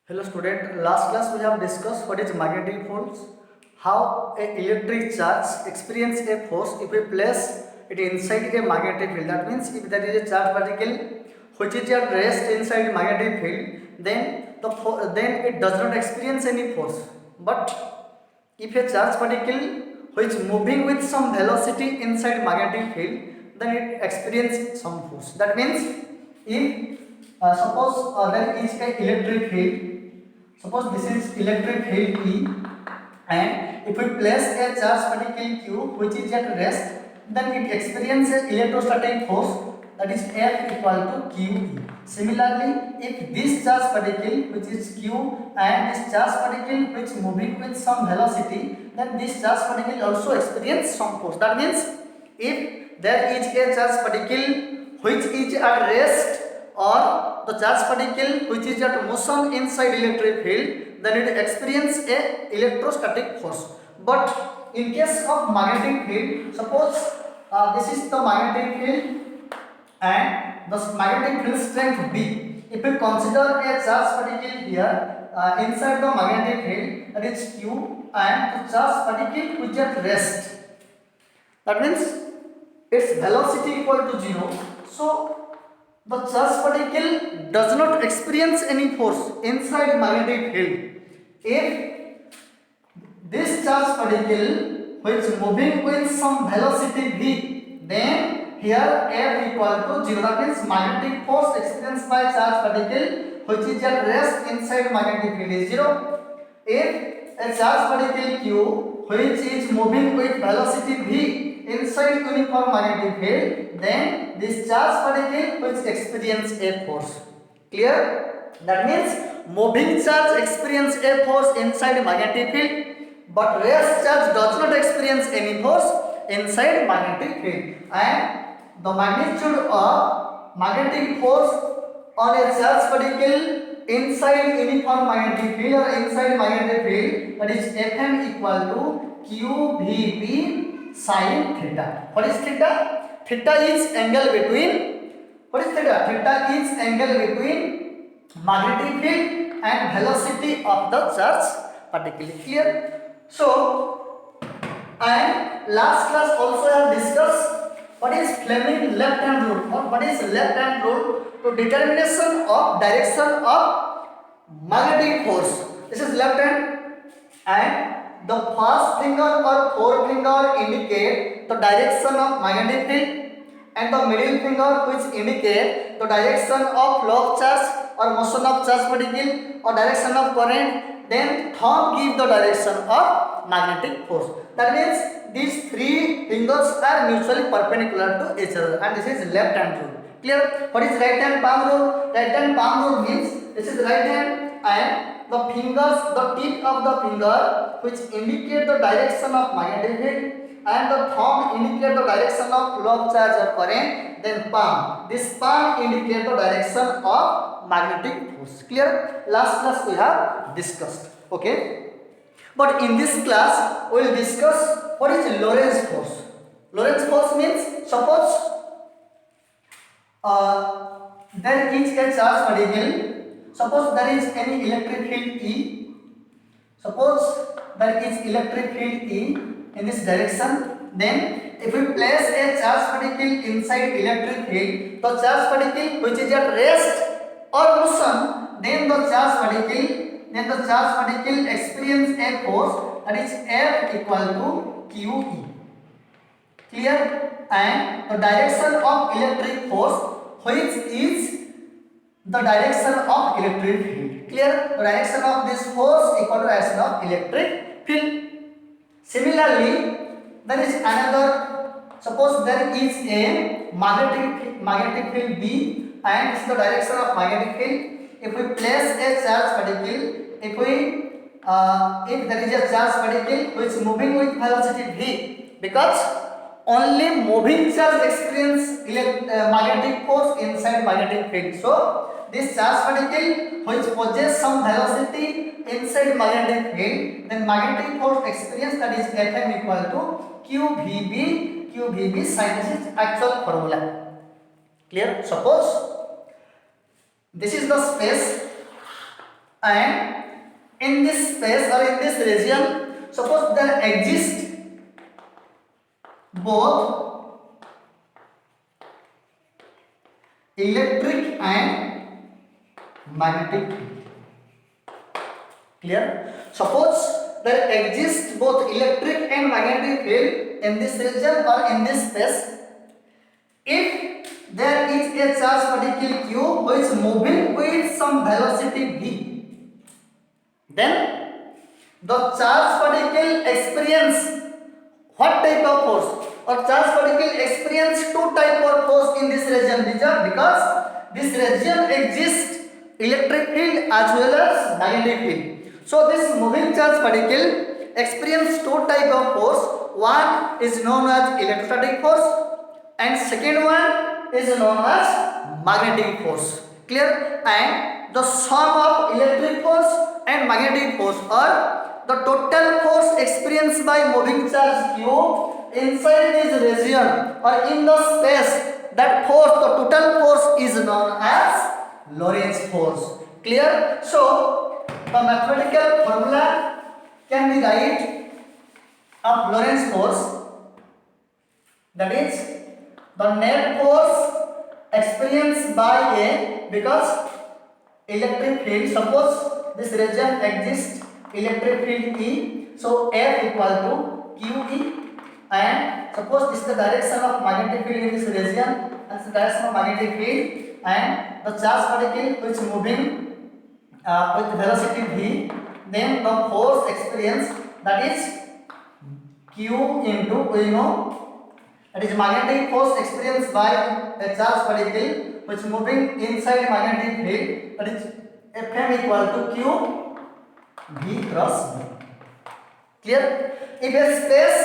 Hello student, last class we have discussed what is magnetic force, how a electric charge experience a force if we place it inside a magnetic field. That means if there is a charge particle which is at rest inside magnetic field, then it does not experience any force. But if a charge particle which moving with some velocity inside magnetic field, then it experiences some force. That means if suppose there is a electric field. Suppose this is electric field E, and if we place a charge particle Q which is at rest, then it experiences electrostatic force, that is F equal to QE. Similarly, if this charge particle which is Q and this charge particle which moving with some velocity, then this charge particle also experience some force. That means if there is a charge particle which is at rest or the charge particle which is at motion inside electric field, then it experience a electrostatic force. But in case of magnetic field, suppose this is the magnetic field and the magnetic field strength B. If we consider a charge particle here inside the magnetic field, that is Q, and the charge particle which is at rest, that means its velocity equal to 0. So the charge particle does not experience any force inside magnetic field. If this charge particle which moving with some velocity v, then here F equal to 0. That means magnetic force experienced by charge particle which is at rest inside magnetic field is 0. If a charge particle Q which is moving with velocity v inside uniform magnetic field, then this charge particle which experience a force. Clear? That means moving charge experience a force inside magnetic field, but rest charge does not experience any force inside magnetic field. And the magnitude of magnetic force on a charge particle inside uniform magnetic field or inside magnetic field, that is Fm equal to QVB sin theta. What is theta? Theta is angle between, what is theta? Theta is angle between magnetic field and velocity of the charge particle. Clear? So, and last class also I have discussed what is Fleming left hand rule, or what is left hand rule to determination of direction of magnetic force. This is left hand, and the first finger or forefinger indicate the direction of magnetic field, and the middle finger which indicate the direction of flow of charge or motion of charge particle or direction of current. Then thumb give the direction of magnetic force. That means these three fingers are mutually perpendicular to each other, and this is left hand rule. Clear? What is right hand palm rule? Right hand palm rule means this is right hand, and the fingers, the tip of the finger which indicate the direction of magnetic field, and the thumb indicate the direction of flow of charge or current. Then palm, this palm indicate the direction of magnetic force. Clear? Last class we have discussed. Okay, but in this class we will discuss what is Lorentz force. Lorentz force means suppose there is a charge particle. Suppose there is any electric field E. Suppose there is electric field E in this direction. Then if we place a charge particle inside electric field, the charge particle which is at rest or motion, then the charge particle experience a force, that is F equal to QE. Clear? And the direction of electric force which is the direction of electric field. Clear? The direction of this force equal to direction of electric field. Similarly, there is another. Suppose there is a magnetic field B, and this is the direction of magnetic field. If we place a charge particle, if there is a charge particle which is moving with velocity v, because only moving charge experience magnetic force inside magnetic field. So this charge particle which possess some velocity inside magnetic field, then magnetic force experience, that is Fm equal to QVB sin. This is actual formula. Clear? Suppose this is the space and in this space or in this region, suppose there exist both electric and magnetic field. Clear? Suppose there exists both electric and magnetic field in this region or in this space. If there is a charge particle q which is moving with some velocity v, then the charge particle experience what type of force? Or charge particle experience two type of force in this region, because this region exists electric field as well as magnetic field. So this moving charge particle experience two type of force. One is known as electrostatic force and second one is known as magnetic force. Clear? And the sum of electric force and magnetic force, or the total force experienced by moving charge q inside this region or in the space, that force, the total force is known as Lorentz force. Clear? So the mathematical formula can be right of Lorentz force, that is the net force experienced by a, because electric field, suppose this region exists electric field E, so F equal to QE, and suppose this is the direction of magnetic field in this region, and this is the direction of magnetic field, and the charge particle which is moving with velocity v, then the force experience, that is Q into, we know, that is magnetic force experienced by a charge particle which is moving inside magnetic field, that is Fm equal to Q V cross V. Clear? If a space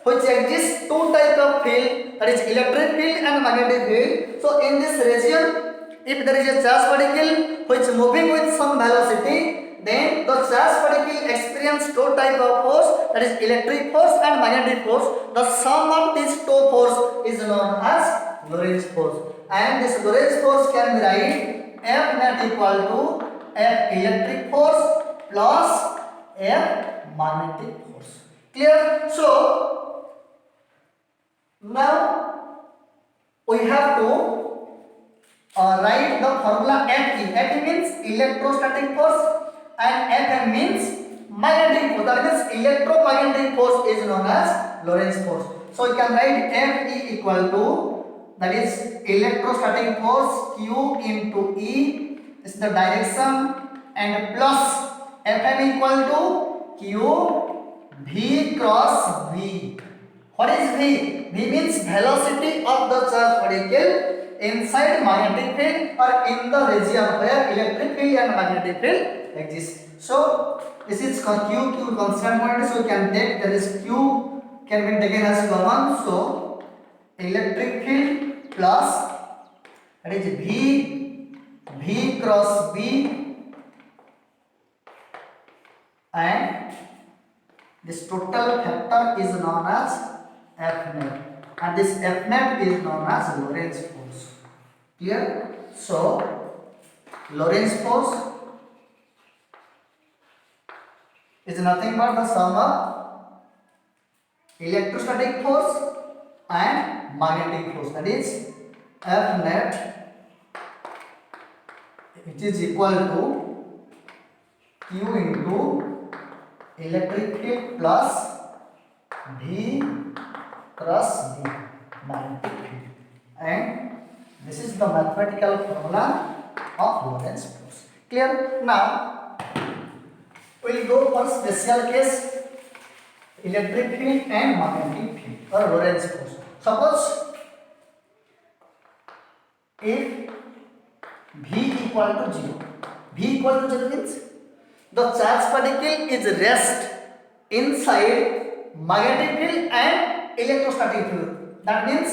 which exists two type of field, that is electric field and magnetic field, so in this region, if there is a charge particle which is moving with some velocity, then the charge particle experience two type of force, that is electric force and magnetic force. The sum of these two force is known as Lorentz force, and this Lorentz force can be write F net equal to F electric force plus F magnetic force. Clear? So now we have to write the formula Fe. Fe means electrostatic force and Fm means magnetic force. That means electromagnetic force is known as Lorentz force. So you can write Fe equal to, that is electrostatic force Q into E is the direction, and plus Fm equal to Q V cross V. What is V? V means velocity of the charge particle inside magnetic field or in the region where electric field and magnetic field exist. So this is Q constant quantity, so we can take, there is Q can be taken as common, so electric field plus, that is V cross V, and this total factor is known as F net, and this F net is known as Lorentz force. Clear? So Lorentz force is nothing but the sum of electrostatic force and magnetic force, that is F net, which is equal to Q into electric field plus V cross V, magnetic field, and this is the mathematical formula of Lorentz force. Clear? Now we will go for special case, electric field and magnetic field or Lorentz force. Suppose if V equal to 0, V equal to 0 means the charge particle is rest inside magnetic field and electrostatic field. That means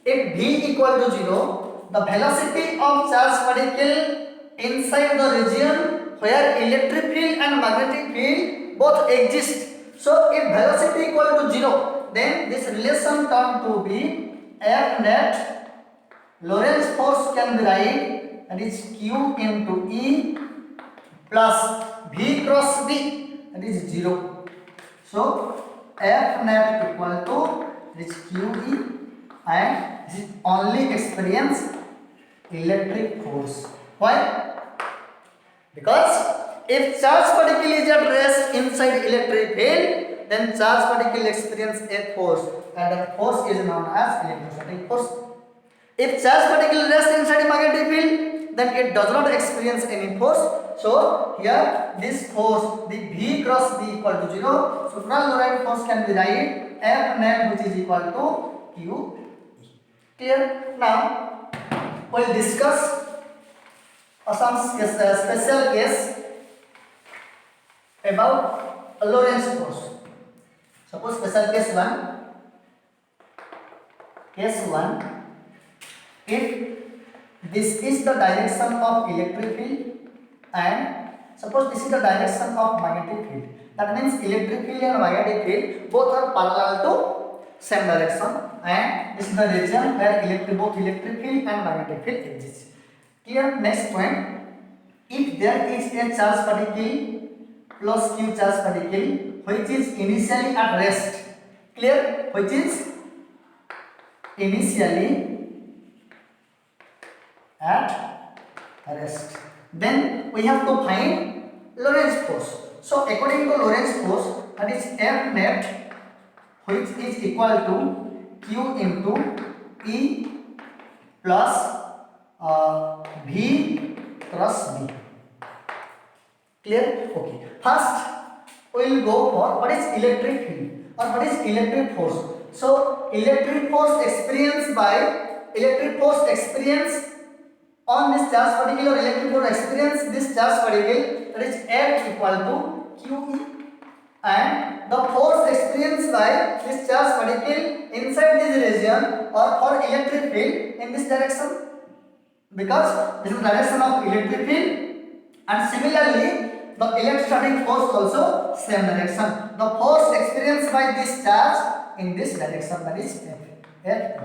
if V equal to 0, the velocity of charge particle inside the region where electric field and magnetic field both exist. So if velocity equal to 0, then this relation term to be F net Lorentz force can be write, that is Q into E plus V cross B, that is 0. So F net equal to this QE, and this is only experience electric force. Why? Because if charge particle is at rest inside electric field, then charge particle experience a force, and that force is known as electrostatic force. If charge particle rests inside a magnetic field, then it does not experience any force. So here this force, the V cross B equal to 0. So Lorentz force can be write F net, which is equal to Q. Clear? Now we'll discuss some special case about Lorentz force. Suppose special case 1. Case 1. If this is the direction of electric field and suppose this is the direction of magnetic field, that means electric field and magnetic field both are parallel to same direction, and this is the region where both electric field and magnetic field exist. Clear? Next point, if there is a charge particle plus q charge particle which is initially at rest, clear, which is initially at rest, then we have to find Lorentz force. So according to Lorentz force, that is F net, which is equal to Q into E plus V cross B. Clear? Okay. First, we will go for what is electric field or what is electric force. So electric force experienced on this charge particle, or electric force experience this charge particle, that is F equal to QE, and the force experienced by this charge particle inside this region or for electric field in this direction, because this is the direction of electric field, and similarly the electrostatic force also same direction. The force experienced by this charge in this direction, that is F.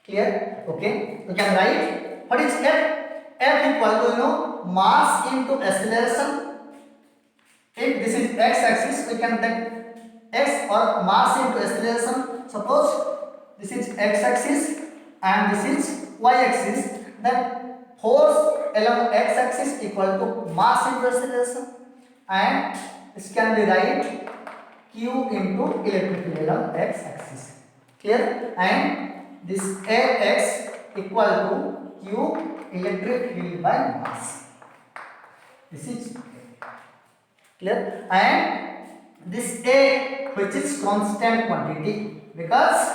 Clear? Okay. You can write what is F? F equal to mass into acceleration. If this is x-axis, we can take x or mass into acceleration. Suppose this is x-axis and this is y-axis, then force along x-axis equal to mass into acceleration, and this can be write Q into electric field along x-axis. Clear? And this Ax equal to Q electric field by mass. This is clear, and this A, which is constant quantity, because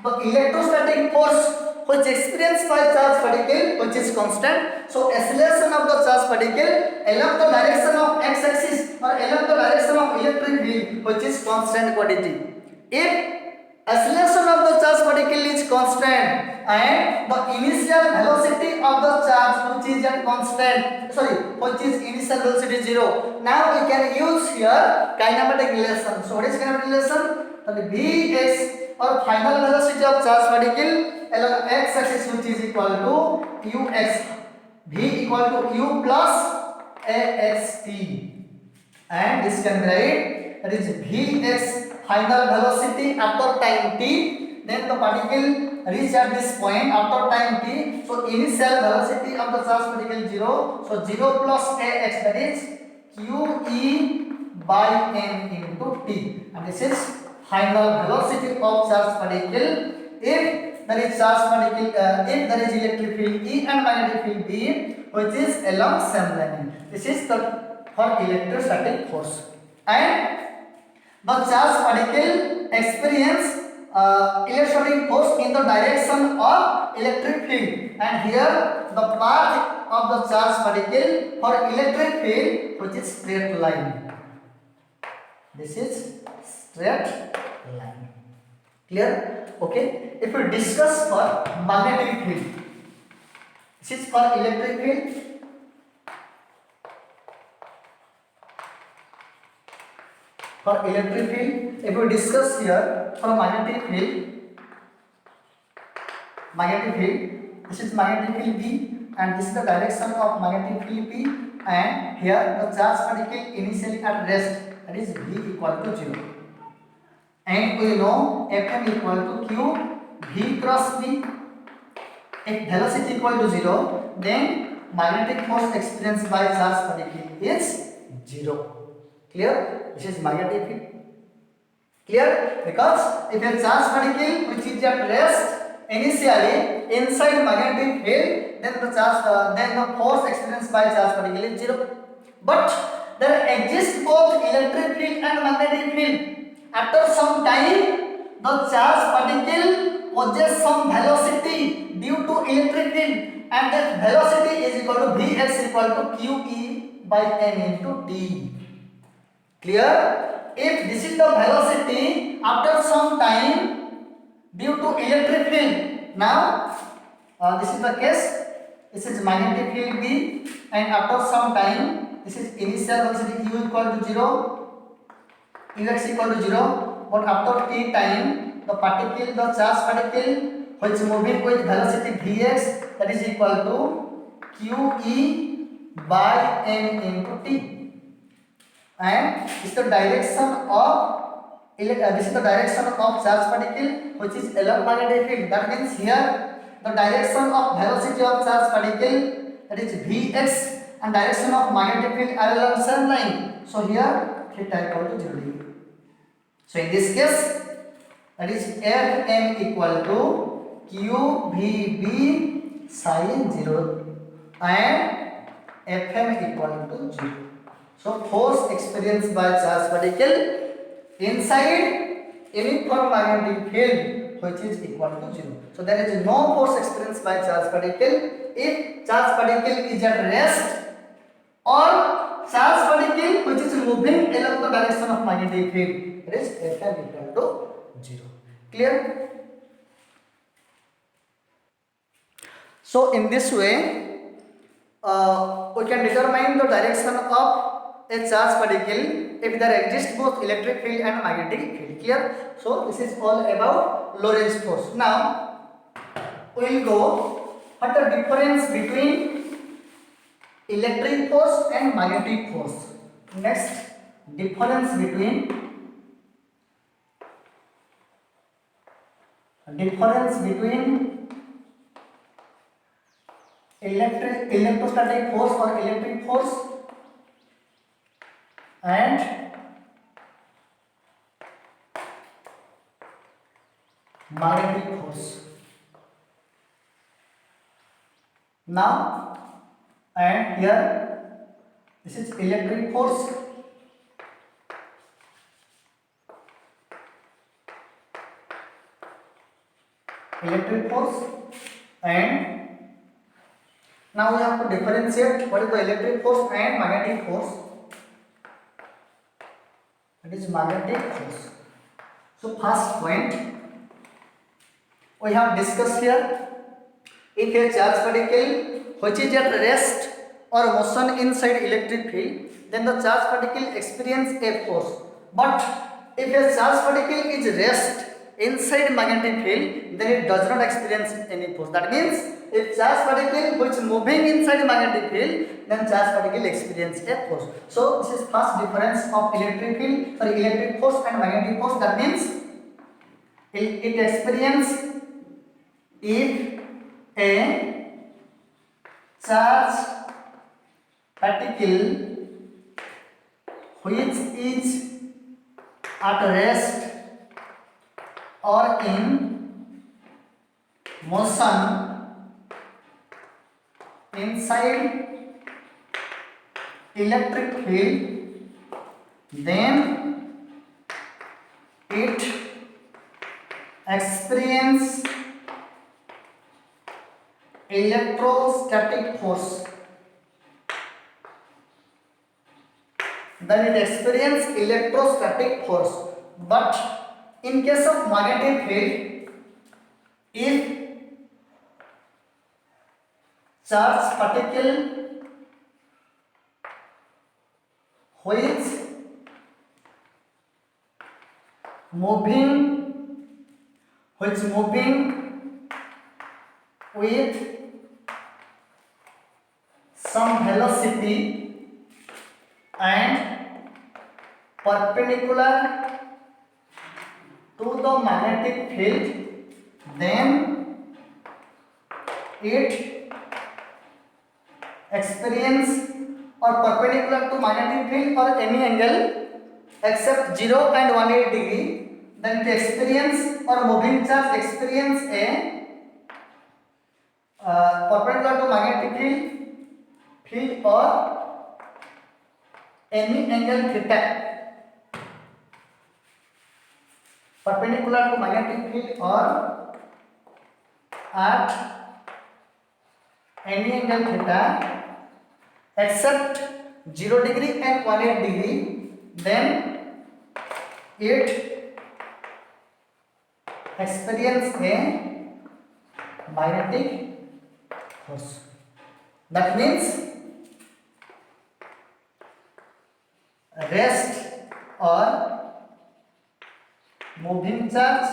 the electrostatic force which experienced by charge particle which is constant, so acceleration of the charge particle along the direction of x-axis or along the direction of electric field which is constant quantity. If acceleration of the charge particle is constant and the initial velocity of the charge which is at which is initial velocity 0, now we can use here kinematic relation. So what is kinematic relation? That Vx or final velocity of charge particle along x-axis which is equal to ux, v equal to u plus axt, and this can be write that is vx final velocity after time t, then the particle reach at this point after time t, so initial velocity of the charge particle 0, so 0 plus ax, that is qe by n into t, and this is final velocity of charge particle if there is charge particle, if there is electric field E and magnetic field B which is along same line. This is the for electrostatic force, and the charge particle experience electrostatic force in the direction of electric field, and here the path of the charge particle for electric field which is straight line. This is straight line. Clear? Okay. If we discuss for magnetic field, this is for electric field. For electric field, if we discuss here for magnetic field, this is magnetic field B, and this is the direction of magnetic field B, and here the charge particle initially at rest, that is v equal to 0, and we know Fm equal to q v cross v. If velocity equal to 0, then magnetic force experienced by charge particle is 0. Clear? This is magnetic field. Clear? Because if a charge particle which is at rest initially inside magnetic field, then the force experienced by charge particle is 0. But there exists both electric field and magnetic field. After some time, the charge particle possesses some velocity due to electric field, and that velocity is equal to Vx equal to Qe by n into t. Clear? If this is the velocity after some time due to electric field, now this is the case, this is magnetic field B, and after some time this is initial velocity u equal to 0, ux equal to 0, but after t time the charge particle which moving with velocity Vx, that is equal to Qe by n into t, and this is the direction of charge particle which is along magnetic field. That means here the direction of velocity of charge particle, that is Vx, and direction of magnetic field are along same line. So here theta equal to 0 degree. So in this case, that is Fm equal to QVB sin 0 and Fm equal to 0. So force experienced by charge particle inside uniform magnetic field which is equal to 0. So there is no force experienced by charge particle if charge particle is at rest, or charge particle which is moving along the direction of magnetic field, that is Fm equal to 0. Clear? So in this way we can determine the direction of a charge particle if there exists both electric field and magnetic field. Clear? So this is all about Lorentz force. Now we will go what the difference between electric force and magnetic force. Next, difference between electrostatic force or electric force and magnetic force. Now, and here this is electric force, and now we have to differentiate what is the electric force and magnetic force. That is magnetic force. So first point we have discussed here, if a charge particle which is at rest or motion inside electric field, then the charge particle experience a force. But if a charge particle is rest inside magnetic field, then it does not experience any force. That means if charge particle which moving inside magnetic field, then charge particle experience a force. So this is first difference of electric force and magnetic force. That means it experience if a charge particle which is at rest or in motion inside electric field, then it experience electrostatic force. But in case of magnetic field, if charge particle which moving with some velocity and perpendicular to the magnetic field, then it experience or perpendicular to magnetic field or any angle except 0 and 180 degree, then it experience or moving charge experience a perpendicular to magnetic field or any angle theta, perpendicular to magnetic field or at any angle theta except 0 degree and 180 degree, then it experience a magnetic force. That means rest or moving charge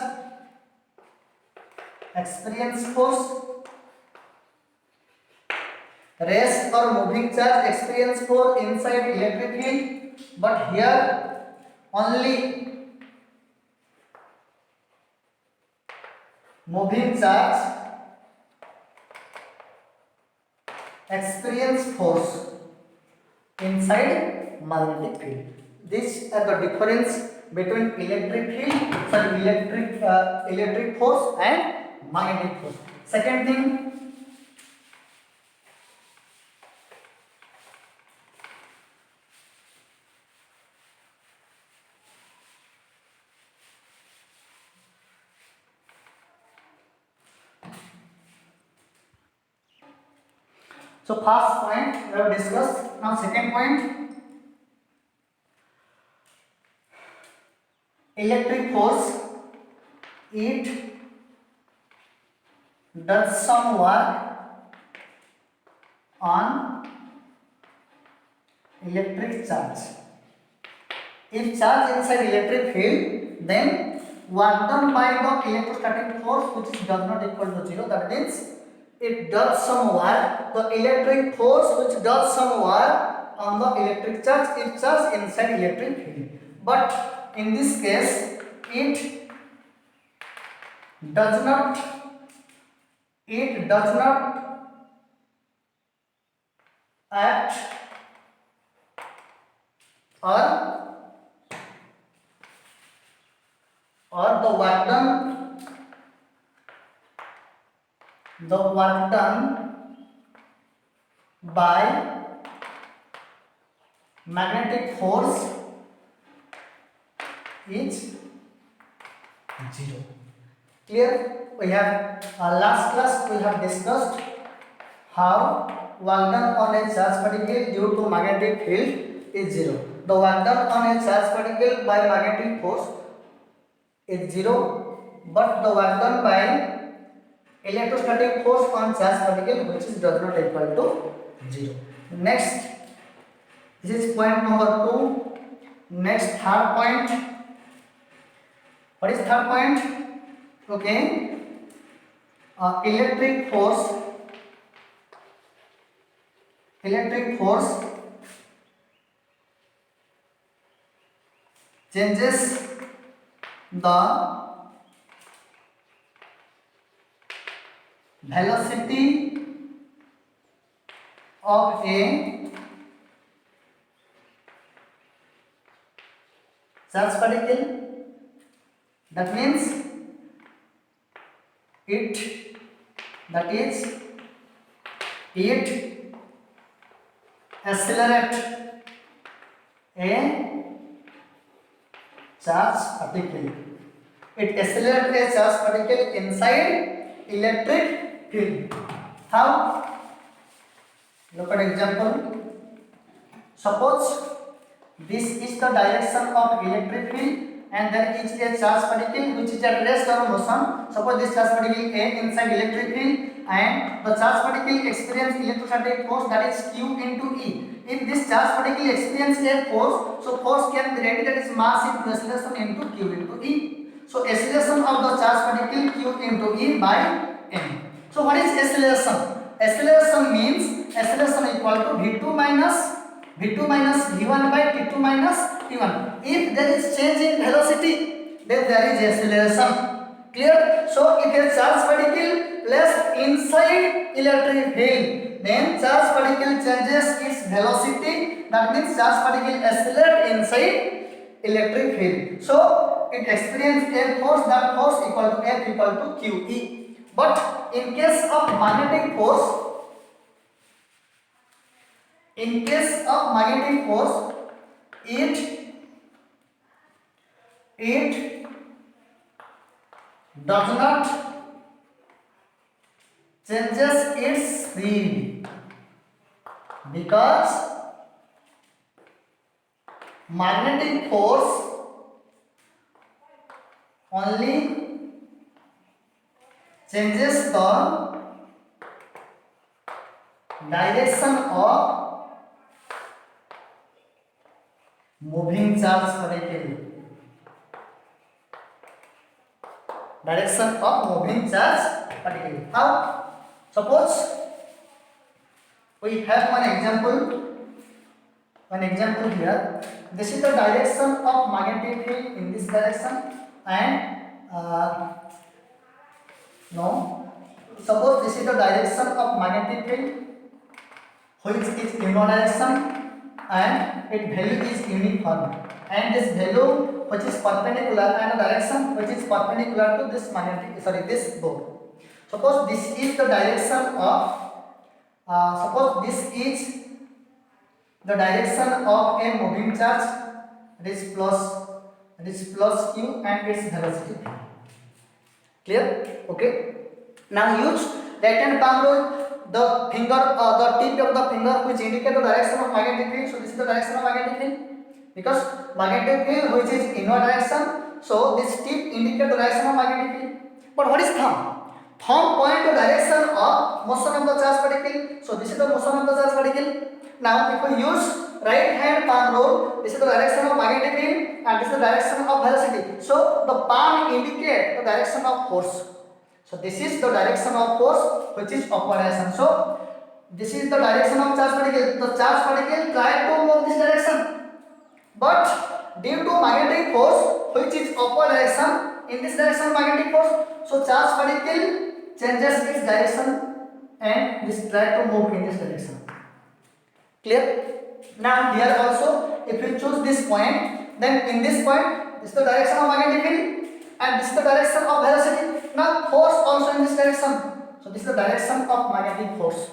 experience force, rest or moving charge experience force inside electric field, but here only moving charge experience force inside magnetic field. These are the difference between electric force and magnetic force. Second thing, so first point we have discussed. Now second point, electric force, it does some work on electric charge. If charge inside electric field, then work done by the electrostatic force which is does not equal to 0. That means it does some work, the electric force which does some work on the electric charge if charge inside electric field. But in this case, it does not act or the work done by magnetic force is 0. Clear? We have last class we have discussed how work done on a charged particle due to magnetic field is 0. The work done on a charged particle by magnetic force is 0, but the work done by electrostatic force on charged particle which is does not equal to 0. Next, this is point number 2. Next, third point. What is third point? Okay, electric force changes the velocity of a charged particle. That means it accelerate a charged particle. It accelerates a charged particle inside electric field. How? Look at example. Suppose this is the direction of electric field and there is a charged particle which is at rest or motion. Suppose this charged particle A inside electric field and the charged particle experience electrostatic force, that is Q into E. If this charged particle experience a force, so force can be written that is mass into acceleration into Q into E. So acceleration of the charged particle Q into E by M. So what is acceleration? Acceleration means acceleration equal to V2 minus v2 minus v1 by t2 minus t1. If there is change in velocity, then there is acceleration. Clear? So if a charge particle placed inside electric field, then charge particle changes its velocity. That means charge particle accelerate inside electric field. So it experiences a force. That force equal to F equal to QE. But in case of magnetic force, it does not changes its speed, because magnetic force only changes the direction of moving charge particle. Direction of moving charge particle. How? Suppose we have one example here. This is the direction of magnetic field in this direction, and no. Suppose this is the direction of magnetic field, which is unidirection, and its value is uniform, and this value which is perpendicular, and the direction which is perpendicular to this this board. Suppose this is the direction of a moving charge. This plus q and its velocity. Clear? Okay. Now use right hand palm rule. The tip of the finger which indicate the direction of magnetic field. So this is the direction of magnetic field, because magnetic field which is inward direction. So this tip indicate the direction of magnetic field. But what is thumb? Thumb point the direction of motion of the charge particle. So this is the motion of the charge particle. Now if we use right hand palm rule, this is the direction of magnetic field and this is the direction of velocity. So the palm indicate the direction of force. So this is the direction of force which is upward direction. So this is the direction of charge particle. The charge particle try to move this direction, but due to magnetic force which is upward direction, in this direction magnetic force, so charge particle changes its direction and this try to move in this direction. Clear? Now here also, if you choose this point, then in this point, this is the direction of magnetic field and this is the direction of velocity. Now force also in this direction. So this is the direction of magnetic force.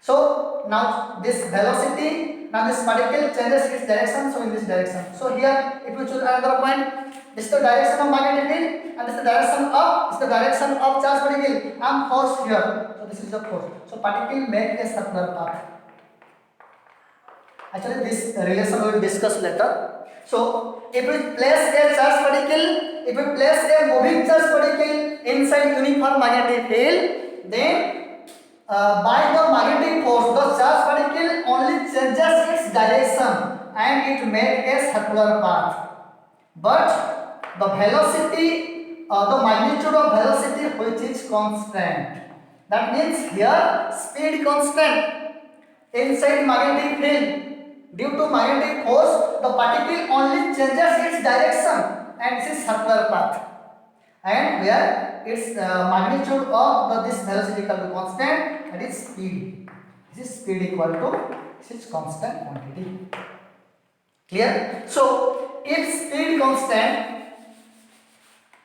So now this velocity, now this particle changes its direction, so in this direction. So here if you choose another point, this is the direction of magnetic field and this is the direction of charge particle and force here. So this is the force. So particle make a circular path. Actually this relation we will discuss later. So if we place a charge particle, if we place a moving charge particle inside uniform magnetic field, then by the magnetic force, the charge particle only changes its direction and it makes a circular path. But the velocity, the magnitude of velocity which is constant. That means here speed constant inside magnetic field. Due to magnetic force, the particle only changes its direction and this is circular path. And where its magnitude of this velocity equal to constant, that is speed. This is speed equal to this is constant quantity. Clear? So if speed constant,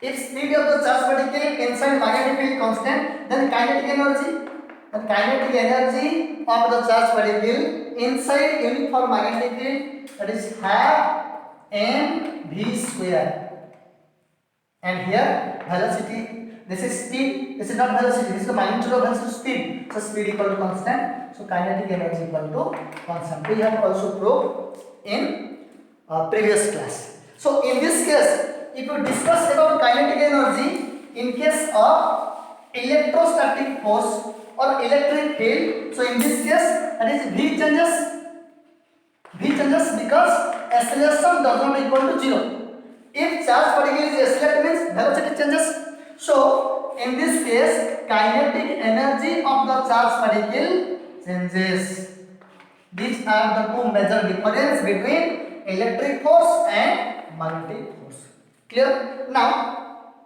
if speed of the charge particle inside magnetic field constant, then kinetic energy of the charge particle inside uniform magnetic field, that is half mv square. And here velocity, this is speed, this is not velocity, this is the magnitude of velocity speed. So speed equal to constant, so kinetic energy equal to constant. We have also proved in previous class. So in this case, if you discuss about kinetic energy in case of electrostatic force or electric field, so in this case that is V changes because acceleration does not equal to 0. If charge particle is accelerated means velocity changes. So in this case kinetic energy of the charge particle changes. These are the two major difference between electric force and magnetic force. Clear? Now,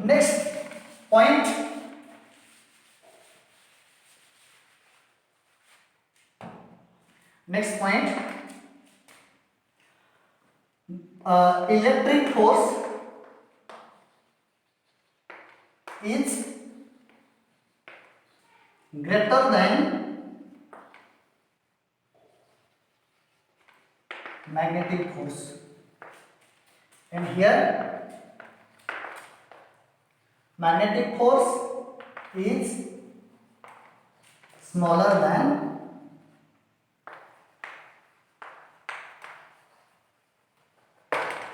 next point. Next point. Electric force is greater than magnetic force, and here magnetic force is smaller than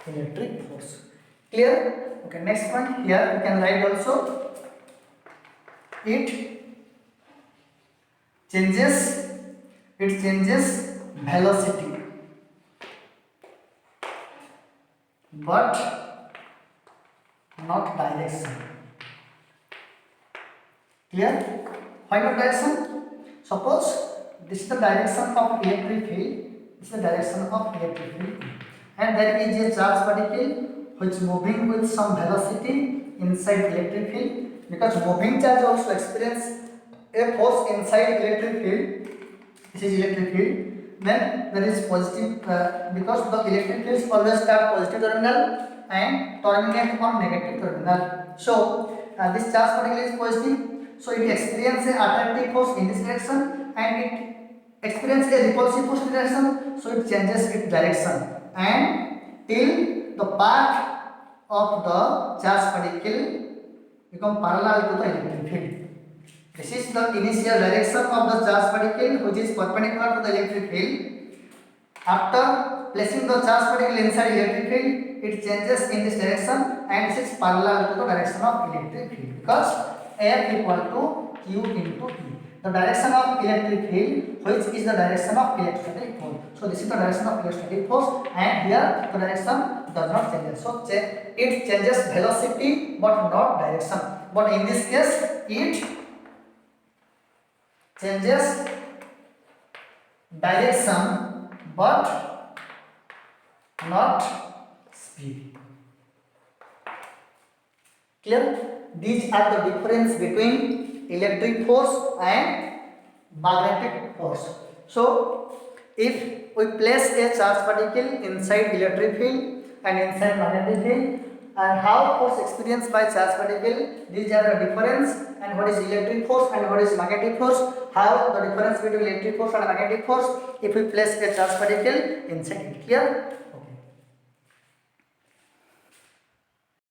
electric force. Clear? Okay, next one. Here you can write also, it changes velocity but not direction. Clear? Why not direction? Suppose this is the direction of electric field, this is the direction of electric field, and there is a charge particle which moving with some velocity inside electric field. Because moving charge also experience a force inside electric field. This is electric field. Then there is positive because the electric fields always start positive terminal and terminate on negative terminal. So this charge particle is positive. So it experiences a attractive force in this direction and it experiences a repulsive force in this direction. So it changes its direction and till the path of the charge particle become parallel to the electric field. This is the initial direction of the charge particle which is perpendicular to the electric field. After placing the charge particle inside electric field, it changes in this direction and this is parallel to the direction of electric field because F equal to Q into E. The direction of electric field which is the direction of electrostatic force. So this is the direction of electrostatic force and here the direction does not change. So it changes velocity but not direction. But in this case it changes direction but not speed. Clear? These are the difference between electric force and magnetic force. So if we place a charge particle inside electric field and inside magnetic field, and how force experienced by charge particle, these are the difference, and what is electric force and what is magnetic force, how the difference between electric force and magnetic force if we place a charge particle inside it. Clear?